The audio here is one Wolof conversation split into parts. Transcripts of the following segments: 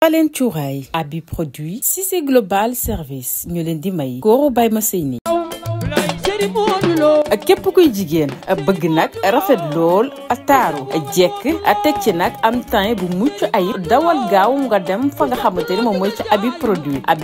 Falen cuuraay abi produit Cissé Global Service ñu leen di may góoru bay ma sëy ni képp kuy jigéen bëgg nag rafet lool taaru jekk teg ci nag am teint bu mucc ayib dawal gaaw nga dem fa nga xamante ni moom mooy ci abi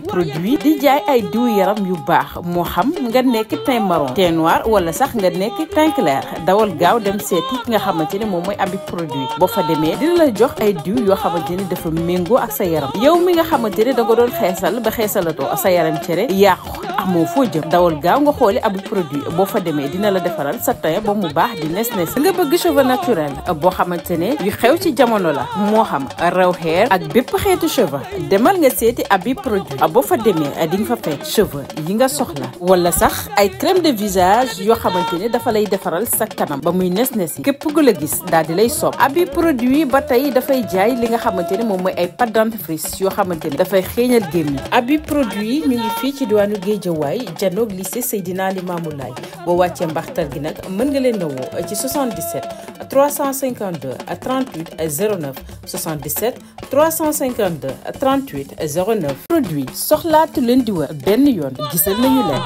produit di jaay ay diw yaram yu baax moo xam nga nekk teint marron teint noir wala sax nga nekk teint clair dawal gaaw dem seeti nga xamante ni moom mooy abi produit boo fa demee dina la jox ay diw yoo xamante ni dafa méngoo ak sa yaram yow mi nga xamante ni da nga doon xeesal ba xeesalatoo sa yaram cere yàqu amoo foo jëm dawal gaaw nga xooli abi produit boo fa demee dina la defaral sa teint ba mu baax di nes nga bëgg cheveux naturel boo xamante ne yu xew ci jamono la moo xam raw hair ak bépp xeetu cheveux demal nga seeti abi produit boo fa demee di nga fa fekk cheveux yi nga soxla wala sax ay crème de visage yoo xamante ne dafa lay defaral sa kanam ba muy nes yi képp ku la gis daal di lay sopp abi produit ba tey dafay jaay li nga xamante ne moom mooy ay pâte dentifrice yoo xamante ne dafay xeeñal gémmiñ abi produit mi ngi fii ci diwaanu Guédiawaye janoog lycée Seydina Limamou Laye boo wàccee mbaxtal gi nag mën nga leen a woo ci 77 352 38 09 77 352 38 09 produit soxlaatu leen di wër benn yoon gisal nañu leen.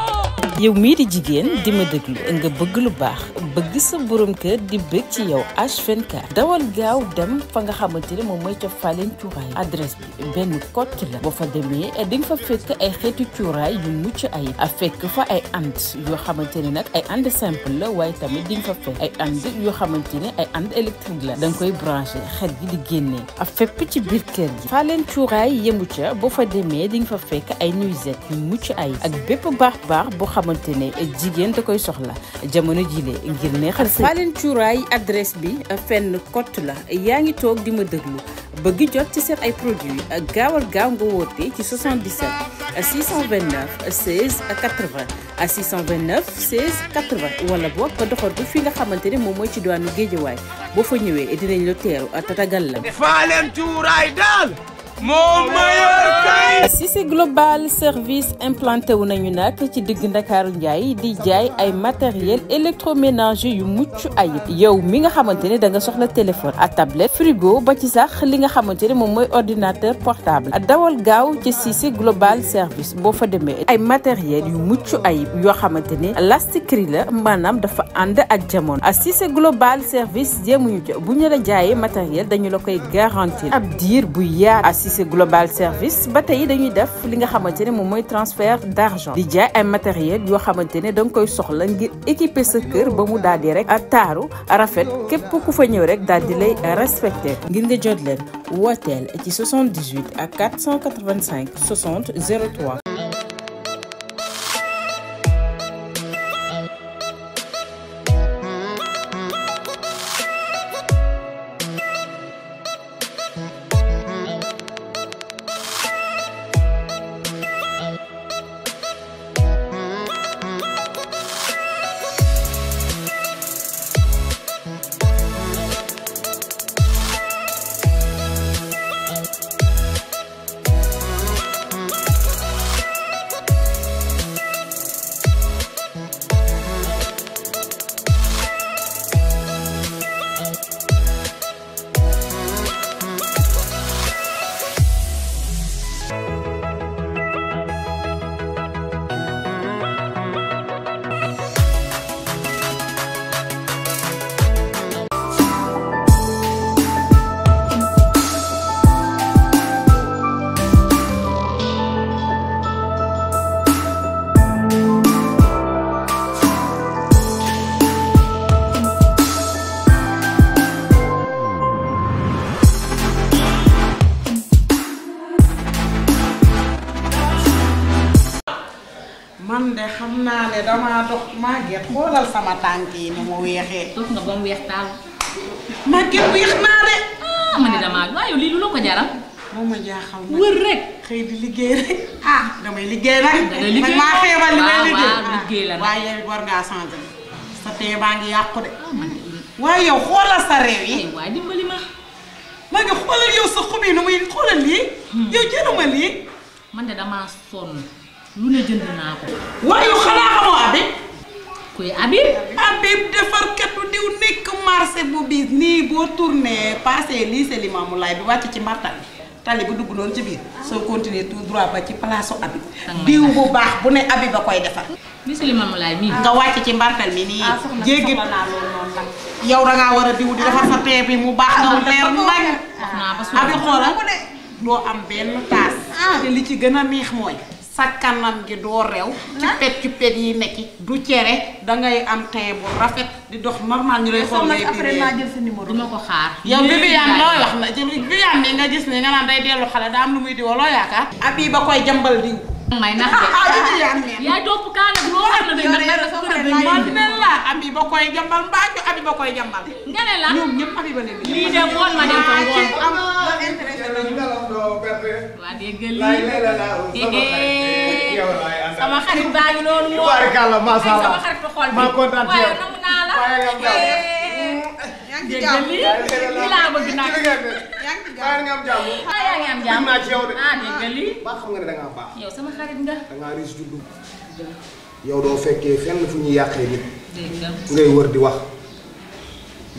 yow mii di jigéen di ma déglu nga bëgg lu baax bëgg sa borom kër di bëgg ci yow H24 dawal gaaw dem fa nga xamante ne moom mooy ca Falen cuuraay adresse bi benn kott la boo fa demee di nga fa fekk ay xeetu cuuraay yu mucc ayib a fekk fa ay and yoo xamante ne nag ay and simple la waaye tamit di nga fa fekk ay and yoo xamante ne ay and électrique la da nga koy branché xet gi di génnee a fépp ci biir kër gi Falen cuuraay yemu ca boo fa demee di nga fa fekk ay nuisette yu mucc ayib ak bépp baax boo xamante ne jigéen da koy soxla jamono jile ngir neexal sa Falen cuuraay adresse bi fenn kott la yaa ngi toog di ma déglu bëgg jot ci seen ay produits gaawal gaaw nga woote ci 77 629 16 80 629 16 80 wala boog nga doxal ko fi nga xamante ne moom mooy ci diwaanu Guédiawaye boo fa ñëwee dinañ la teeru tatagal la. Falen cuuraay daal moo mayor kay. Cissé Global Service implanté wu nañu nag ci digg Ndakaaru Njaay di jaay ay matériel électroménager yu mucc ayib yow mi nga xamante ne da nga soxla téléphone à tablette frigo ba ci sax li nga xamante ne moom mooy ordinateur portable dawal gaaw ci Cissé Global Service boo fa demee ay matériel yu mucc ayib yoo xamante ne lastikri la maanaam dafa ànd ak jamono Cissé Global Service jéemuñu ca bu ñu la jaayee matériel dañu la koy garantir ab diir bu yaatu Cissé Global Service ba tey dañuy def li nga xamante ne moom mooy transfert d'argent di jaay ay matériel yoo xamante ne da nga koy soxla ngir équiper sa kër ba mu daal di rek taaru rafet képp ku fa ñëw rek daal di lay respecté ngir nga jot leen wooteel ci 78 ak 485 60 03. man de xam naa ne damaa dox Maguette xoolal sama tànk yi ni mu weexee. toog nga ba mu weex taal. Maguette weex naa de. ah man de damaa waaye lii lu la ko jaral. moo ma jaaxal nag wër rek. xëy di liggéey rek. ah damay liggéey nag. dangay liggéey maa xeebal li may liggéey. waaw liggéey la nag waaye yow war ngaa changé sa tee baa ngi yàqu de. waaye yow xoolal sa réew yi. waaye dimbali ma. maa ngi xoolal yow sa xob yi nu muy xoolal lii. yow jënduma lii. man de damaa sonn lu ne jënd naa ko. waaye yow xanaa xamoo Habib. kuy Habib. Habib defarkatu diw nekk marché bu biis nii boo tourné passé lycée Limamou Laye bi wàcc ci mbartal tali bu dugg noonu ci biir soo continuer tout droit ba ci place Abi diw bu baax bu ne Abi ba koy defar bisili mam laay mii nga wàcc ci mbartal mi nii jéggi yow da ngaa war a diw di defar sa tee bi mu baax nga leer nañ Abi xoolal doo am benn taas te li ci gën a neex mooy sa kanam gi doo rew ci pet yi nekk du cere dangay am teint bu rafet di dox normal ñu lay xool ngay après naa jël sa numéro duma ko xaar yow Viviane looy wax na Viviane mi nga gis ne nga naan day dellu xale daa am lu muy diwoo loo yaakaar Abi ba koy jambal diw may nax de yaa topp kaa nag loo xam ne day la Abi ba koy jambal mbaaju Abi ba koy jambal nga ne la ñoom ñëpp Abi ba leen lii de ngoon ma dem fa ngoon waa dégg lii sama xarit baa ngi noonu moo sama xarit xool bi waaye nangu naa la dégg lii laa bëgg nag yaa ngi am jàmm. yaa ngi am jàmm naa ci yow de. dégg lii ba xam nga ne da ngaa baax. yow sama xarit nga. da ngaa riis juddu. yow doo fekkee fenn fu ñuy yàqee nit. dégg nga ngay wër di wax.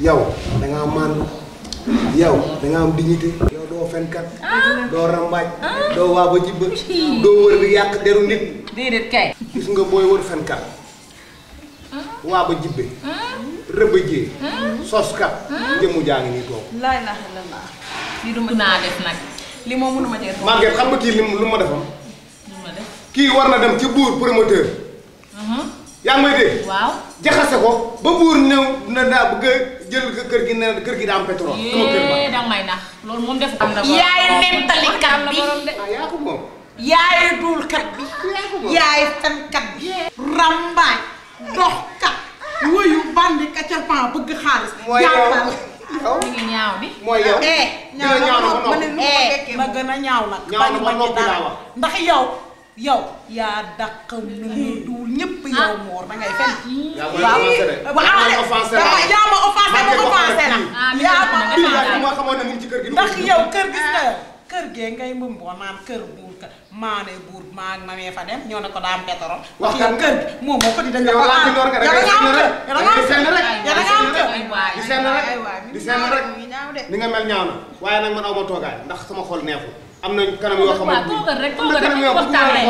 yow da ngaa màndu. yow da nga am dignité. yow doo fenkat. doo rambaaj. doo waa ba jibba. doo wër di yàq deru nit. déedéet kay. gis nga booy wër fenkat. waa ba jibbe. rëbbëjee. soskat. jëmu jaa ngi nii toog. laa ilaaha illallaah. lii du ma naa def nag. lii moom mënuma cee toog. Maguette xam nga kii lu ma defoon. lu ma def. kii war na dem ci buur promoteur. yaa ngi may dégg. waaw. jaxase ko ba buur ñëw na daa bëgg a jël kër gi ne kër gi daa am pétrole. sama kër ba danga may nax loolu moom def am na yaay nemtalikat bi yaa ko moom. yaay duulkat bi yaay fenkat bi rambaaj doxkat woyu bandi kacapan bëgg xaalis mooy yow mi ngi ñaaw di. mooy yow. ñaaw dina ñaaw na ba na noppi. ma gën a ñaaw nag ñaaw na ba noppi laa wax. ndax yow yaa dàq nu mu duul ñëpp yow moor da ngay fen yaa ma offensé la. yaa ma offensé ma offensé la yaa ma xamoon ne mu ngi ci kër gi. ndax yow kër gis nga kër gee ngay mbëmboo naan kër buur ka maane buur maa ma mee fa dem ñoo ne ko daa am pétrole wax yow kër gi moom moo ko di dañ la ko am yow da nga am kër yow da nga am kër yow da nga am kër di seen rek di seen rek ni nga mel ñaaw na waaye nag man aw ma toogaay ndax sama xol neexul am nañ kanam yoo xamante ni toogal rek waxtaanee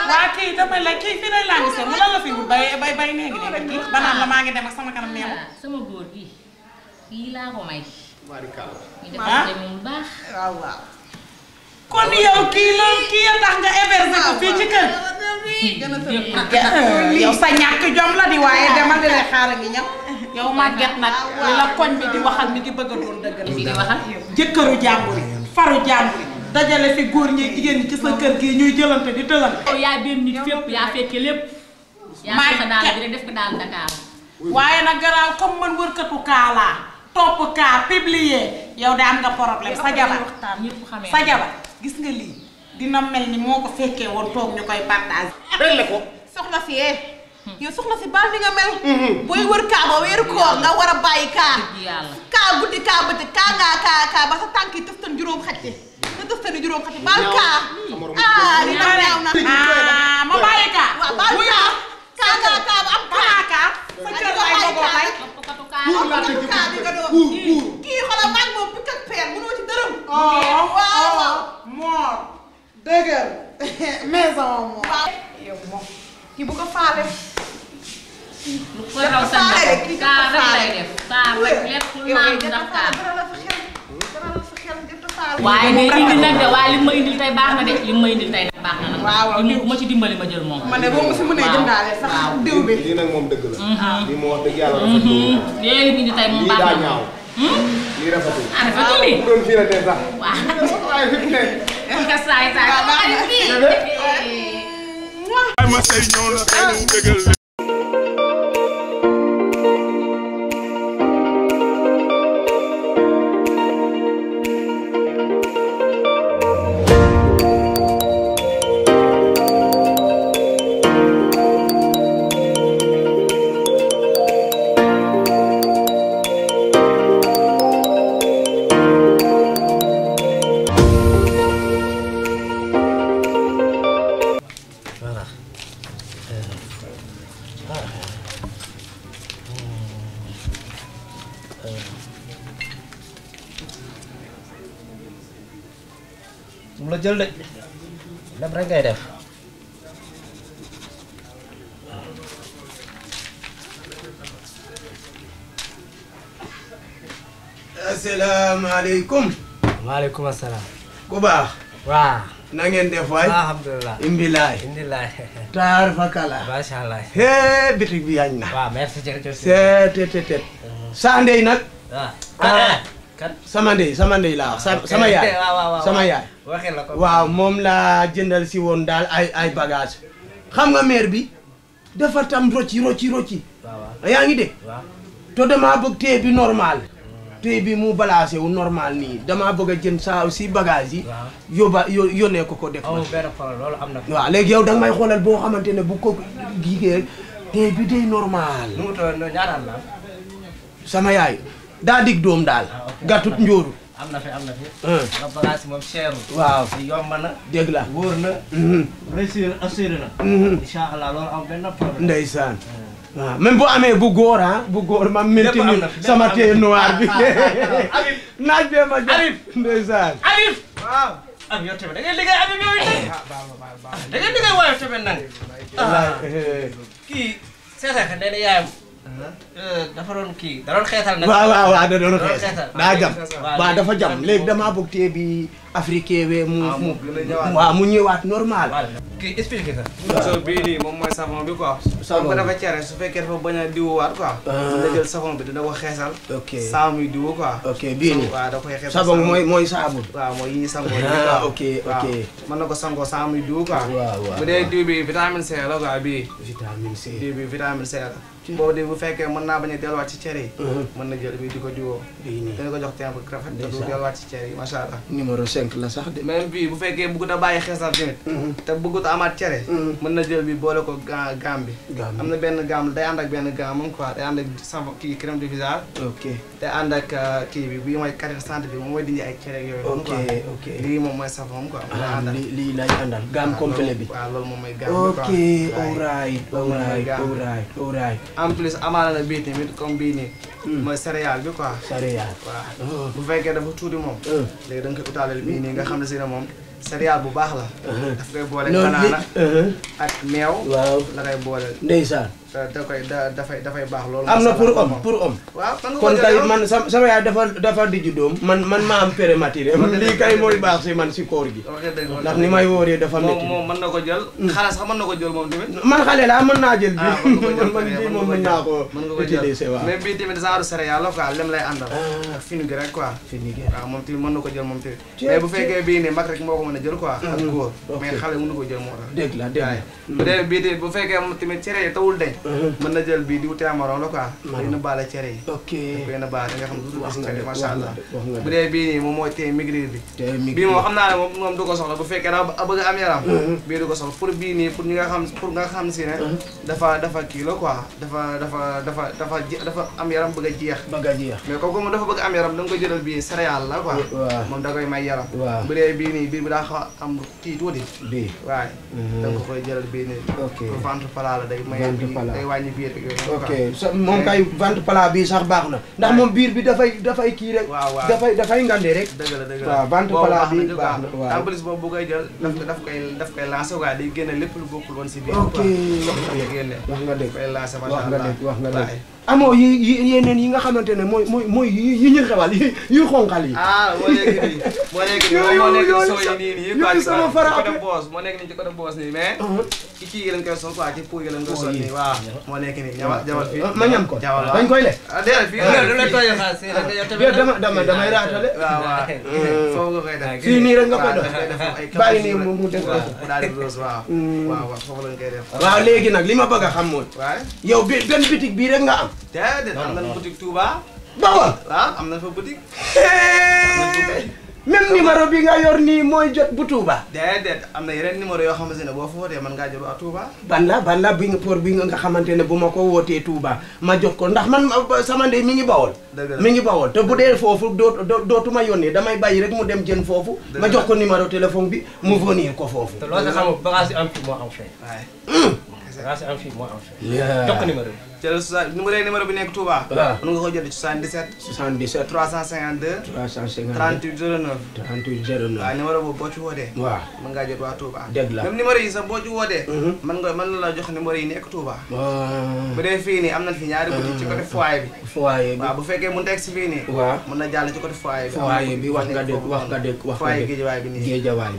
waa kii dama la kii fii lay langi seen mu lan la fi wut bay néegi néegi kii ba naan la maa ngi dem ak sama kanam neexul sama góor gi kii laa ko may barikalla ñu defante moom baax waaw kon yow kii la kii ya tax nga héberger ko fii ci kër yow sa ñàkk jom la di waaye demal di lay xaar a ngi ñëw yow Maguette nag li la koñ bi di waxal mi ngi bëgg a doon dëgg di waxal jëkkëru jàmbur yi faru jàmbur yi dajale fi góor ñi jigéen ñi ci sa kër gi ñuy jëlante di tëlante yow yaa benn nit fépp yaa fekke lépp yaa fexe daal bi rek def ko daal Dakar waaye nag garaaw comme man wërkatu kaa laa topp kaa publier yow de am nga problème sa jabar sa jabar gis nga lii dina mel ni moo ko fekkee woon toog ñu koy partage réglé ko. soxna si yow soxna si baal ni nga mel. booy wër kaa ba weeru koor nga war a bàyyi kaa. kaa guddi kaa bëccëg kaa ba sa tànk yi tëftan juróom xatti nga tëftani juróom xatti baal kaa. di tax ñaaw na. ma bàyyi kaa. waaw baal kaa kaa ba am kaa. sa kër lay bogoo kay. kaa bi nga doon kii xoolal maa ngi moom picc ak peer mënoo ci dërëm. waaw moor dëgër maison moom. yow moom kii bu ko faale. lu ko raw sa njaboot kaa rek lay def kaa rek lépp lu naan ndax kaa waaye de indi nag de waaye li ma indil tey baax na de li ma indil tey nag baax na nag. waaw li ma ci dimbali ma jël moom. ma ne boo ma si mënee jëndaale sax diw bi. lii nag moom dëgg la. lii moo wax dëgg yàlla rafetlu wu. léegi li mu indi tey moom baax na lii daa ñaaw. lii rafetul. ah rafetul lii. bu doon fii la tey sax. waaw. waaye fi mu ne. nga saay saay ba xarit fii. ma say ñëw na xew dëggal mu la jël de lépp rek ngay def. asalaamaaleykum. maaleykum salaam. ku baax. waaw. na ngeen def waay. alhamdulilah. imbilaay. indilaay. taar fa kala. macha allah. hee bitig bi yañ na. waaw merci jërëjëf. seetetetet. saa ndey nag. waaw. kan sama ndey laa wax sama yaay. sama yaay. waxee la ko. waaw moom laa jëndal si woon daal ay bagage xam nga maire bi dafa tam rocci. waaw yaa ngi dégg. waaw. to damaa bëgg tee bi normal. tey bi mu balancé wu normal nii damaa bëgg a jënd saa si bagage yi. waaw yónnee ko def. amul benn problème loolu am na. waaw léegi yow danga may xoolal boo xamante ne bu ko gigee tey bi day normal. nu mu toll ñaaraan la. sama yaay daa dig doom daal. gàttut njóoru. am na fi. nga bagage yi moom cherul. waaw yomb na. dégg la wóor na. réussir assuré na. incha allah loolu am benn problème. ndeysaan. waaw même bu amee bu góor bu góor ma maintenir sama tee noir bi. naaj bee ma jox ndeysaan. Habib. waaw. am yow tamit da ngay liggéey Habib yow it. da ngay liggéey waaye tamit nag. kii seetal ka nee na yaayam. dafa doon kii da doon xeetal nag. waaw da doon xeetal daa jam. waaw waaw dafa jam léegi damaa bëgg tee bi africain we mu ñëwaat normal. kii expliqué ka. so bii nii moom mooy savon bi quoi. savon bi dafa cere su fekkee dafa bañ a diwuwaat quoi. dina jël savon bi dina ko xeesal. ok saa muy diwu quoi. ok bii nii waaw da koy xeesal savon mooy saabu. waaw mooy yi ñuy sangoo. ok mën na ko sangoo saa muy diwu quoi. waaw bu dee diw bi vitamine C la quoi bii. vitamine C. diw bi vitamine C la. boobu de bu fekkee mën naa bañ a delluwaat ci cere yi. mën na jël bi di ko diwoo. dina ko jox temp rafet te du delluwaat ci cere yi macha allah. numéro 5 la sax de. même bii bu fekkee bëggut a bàyyi xeesal tamit. te bëggut a amaat cere. mën na jël bi boole ko gaam bi. am na benn gaam day ànd ak benn gaam moom quoi day ànd ak savon kii crème de visage. ok day ànd ak kii bi bii mooy carré santé bi moom mooy dindi ay cere yooyu. ok lii moom mooy savon quoi. lii lay àndal gaam complet bi. waaw loolu moom mooy gaam bi quoi. ok alright. en plus amaana na bii tamit comme bii nii. mooy céréale bi quoi. céréale waaw bu fekkee dafa tuuti moom. léegi da nga koy utaaleel bii nii nga xam ne si ne moom céréale bu baax la. daf koy boole banaana ak meew. waaw la koy boole. ndeysaan. dafay baax loolu. am na pour homme. waaw kon kay man sama yaay dafa diggu doom man maa am prématuré lii kay mooy baax si man si koor gi. ndax ni may wóoree dafa métti. moom mën na ko jël. xale sax mën na ko jël moom tamit. man xale laa mën naa jël bii. man bii moom mën naa ko utiliser waaw. mais bii tamit genre céréale la quoi lem lay àndal. ak fenugrec rek quoi. fenugrec waaw moom tamit mën na ko jël moom tamit. mais bu fekkee bii nii mag rek moo ko mën a jël quoi. ak góor mais xale mënu ko jël moo tax. dégg la bu dee bii tamit bu fekkee moom tamit cere yi tawul deñ mën na jël bii di wute amaron la quoi. day na baale cere yi. ok day na baale nga xam ne du gis cere macha allah. bu dee bii nii moom mooy tee maigrir bi. bii moom xam naa ne moom du ko soxla bu fekkee daa bëgg a am yaram. bii du ko soxla pour bii nii pour ñi nga xam si ne. dafa kii la quoi dafa am yaram bëgg a jeex. mais kooku moom dafa bëgg am yaram da nga ko jëlal bii céréale la quoi. moom da koy may yaram. bu dee bii nii bii bi daa xaw am kii tuuti. bii waaye. da nga ko koy jëlal bii nii. ok ventre plat la day may day wàññi biir ak yooyu. ok moom kay ventre plat bii sax baax na ndax moom biir bi dafay kii rek. waaw dafay ngande rek. dëgg la waaw ventre plat bi baax na waaw. en plus boobu bu koy jël daf koy lancer quoi day génne lépp lu bokkul woon si biir. ok génne wax nga dëgg koy lancer wax nga dëgg amoo yeneen yi nga xamante ne mooy yi ñu xewal yu xonqal yi. moo nekk nii moo nekk nii moo nekk soo yi nii nii. yooyu sama fara côté boos moo nekk nii ci côté boos nii mais. ci kii yi lañ koy sol quoi ci pou yi lañ koy sol nii waaw. moo nekk nii jawal fii. ma ñam ko jawal dañ koy lekk. déedéet fii damay raatale. waaw foofu nga koy def. fii nii rek nga koy def bàyyi nii mu def ko. daal di rose waaw. waaw foofu lañ koy def. waaw léegi nag li ma bëgg a xam mooy. yow benn bitig bii rek nga am. déedéet am nañ boutique Touba. Bawal. waaw am na fa boutique. même numéro bi nga yor nii mooy jot bu Touba. déedéet am na yeneen numéro yoo xamante ne boo fa wootee mën ngaa jot waa Touba. ban la bi nga xamante ne bu ma ko wootee Touba ma jot ko ndax man sama ndey mi ngi Bawol. mi ngi Bawol te bu dee foofu dootuma yónnee damay bàyyi rek mu dem jën foofu. ma jox ko numéro téléphone bi mu venir ko foofu. te loolu nga xam bagage yi am fii moo am fee. waaye. bagage yi am fii moo am fee. jox ko numéro bi. jël numéro bi nekk Touba. waaw mën nga ko jël 77. 77 352. 352 38 09. 38 09. waaw numéro boobu boo ci wootee. waaw mën ngaa jot waa Touba. dëgg la même numéro yi sax boo ci wootee. mën la jox numéro yi nekk Touba. bu dee fii nii am na fi ñaari boutique ci côté foyer bi. foyer bi waaw bu fekkee mënut a egg si fii nii. waaw mën na jàll ci côté foyer bi. foyer bi wax nga dëgg foyer Géejawaay bi nii. Géejawaay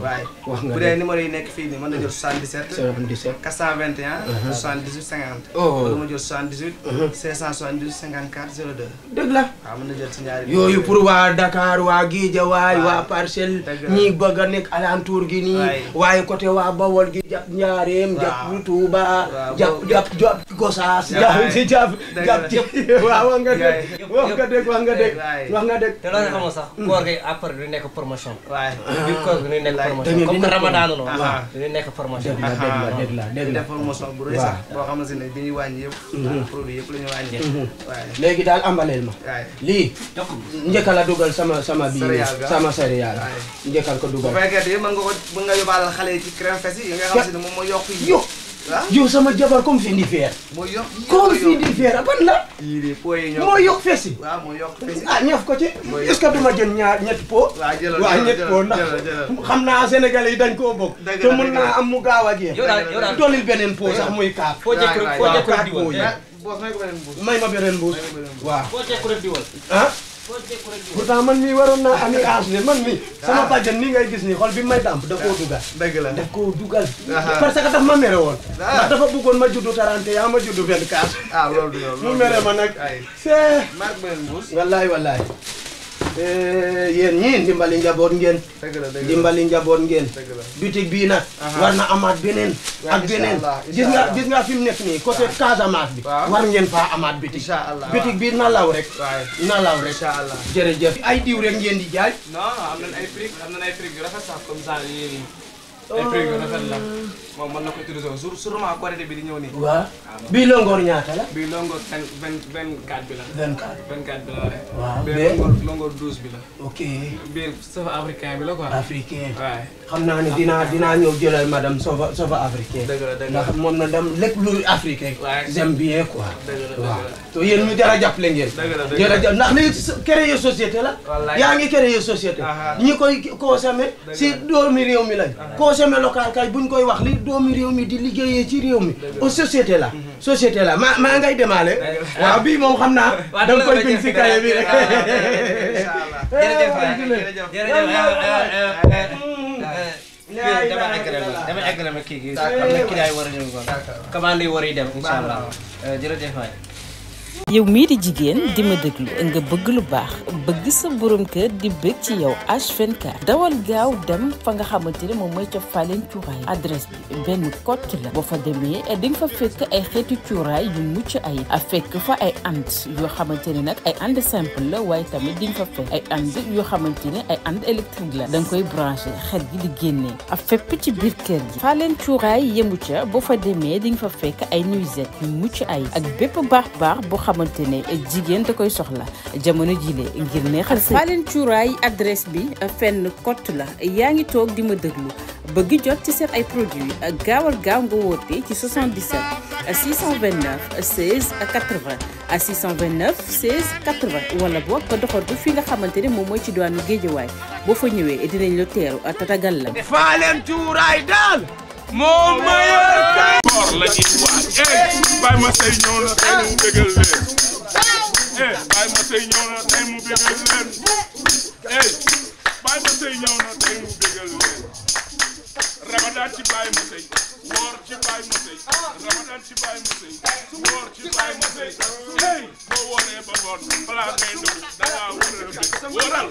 wax nga bu dee numéro yi nekk fii nii mën na jël 77. 77 421. 78 50. oh wala ma jël 78. 578 54 02. dëgg la. waaw mën na jël si ñaari. yooyu pour waa Dakar waa Géejawaay waa Parcelles. ñi bëgg a nekk alentour gi nii. waaye côté waa Bawol gi jàpp Njaareem. jàpp Touba. jàpp Gosaas. jàpp waaw wax nga dëgg. wax nga dëgg. te loolu xamoo sax. koor gi après du nekk promotion. waaye biir koor gi du nekk promotion. comme que Ramadan noonu. du nekk promotion. dëgg la promotion bu rëy sax boo xamante ne bi ñuy wàññi yëpp. produit yëpp la ñu wàññi. waaye léegi daal ambaleel ma. lii njëkka la dugal sama bii sama céréale. njëkkal ko dugal. bu fekkee mën nga yóbbaale xale yi ci crème fes yi nga xam ne moom mooy yokk yi. yow sama jabar comme fi indi feer. mooy yokk comme fi indi feer ban la. yii de po yi moo yokk fes yi. waaw moo yokk fes yi. ñaf ko ci. est-ce que duma jël ñetti po. waaw ñetti po ndax xam naa Sénégalais yi dañ koo bokk. te mën naa am mu gaaw a jeex. yow daal dolil beneen po sax muy kaaf. foo jëkk po yi. may ma beneen mbuus. waaw foo jëkk rek diwal. pourtant man mii waroon naa ami âge de man mii sama bàjjan nii ngay gis nii xol bi may dàmp da koo dugal. dëgg la daf koo dugal. parce que daf ma mere woon. ndax dafa bëggoon ma juddu 31 ma juddu 24. loolu du yow mu mere ma nag. marque beneen mbuus. wallaay. yéen ñii ndimbali njaboot ngeen. ndimbali njaboot ngeen. bitig bii nag. war na amaat beneen. ak beneen gis nga fi mu nekk nii côté Casamance bi. war ngeen faa amaat bitig. bitig bii na law rek. jërëjëf ay diw rek ngeen di jaay. non am nañ ay prix yu rafet sax comme ça yéen ay prix yu rafet la moom mën na ko utiliser surtout Korité bi di ñëw nii. waaw bii longoor ñaata la. bii longoor 24 bi la. 24 bi la waaw bii longoor 12 bi la. ok bii sofa africain bi la quoi. africain waaw. xam naa ne dinaa ñëw jëlal madame sofa africain. dëgg la ndax moom na dem lépp luy africain. j'aime bien quoi. dëgg la waaw te yéen ñu jara jàppale ngeen. jërëjëf ndax lii créer société la. yaa ngi créer société. ñi koy consommer si doomi réew mi lañ. consommer local kay buñ koy wax li doomi réew mi di liggéeyee ci réew mi. société la maa ngay demaale. waaw bii moom xam naa. da nga koy bind si kaye bi rek. dama eggale ma kii gi am na kii daay war a ñëw kon commande yi war a dem incha allah jërëjëf waay. yow mii di jigéen di ma déglu nga bëgg lu baax bëgg sa borom kër di bëgg ci yow H24 dawal gaaw dem fa nga xamante ne moom mooy ca Falen cuuraay adresse bi benn kott la boo fa demee di nga fa fekk ay xeetu cuuraay yu mucc ay fekk fa ay and yoo xamante ne nag ay and simple la waaye tamit di nga fa fekk ay and yoo xamante ne ay and électrique la da nga koy branché xet gi di génnee fépp ci biir kër gi Falen cuuraay yemu ca boo fa demee di nga fa fekk ay nuisette yu mucc ay ak bépp baax boo xamante ne jigéen da koy soxla jamono jile ngir neexal sa Falen cuuraay adresse bi fenn kott la yaa ngi toog di ma déglu bëgg jot ci seen ay produits gaawal gaaw nga woote ci 77 629 16 80 629 16 80 wala boog nga doxal bu fi nga xamante ne moom mooy ci diwaanu Géejawaay boo fa ñëwee dinañ la teeru tatagal la. Falen cuuraay daal moo mayor kay. koor la ñuy waaj Baye Masseye ñëw na tey mu bégal leen Baye Masseye ñëw na tey mu bégal leen Baye Masseye ñëw na tey mu bégal leen Ramadan ci Baye Masseye woor ci Baye Masseye Ramadan ci Baye Masseye woor ci Baye Masseye boo wooree ba ngoon balaa ngay dugg da ngaa war a wóoral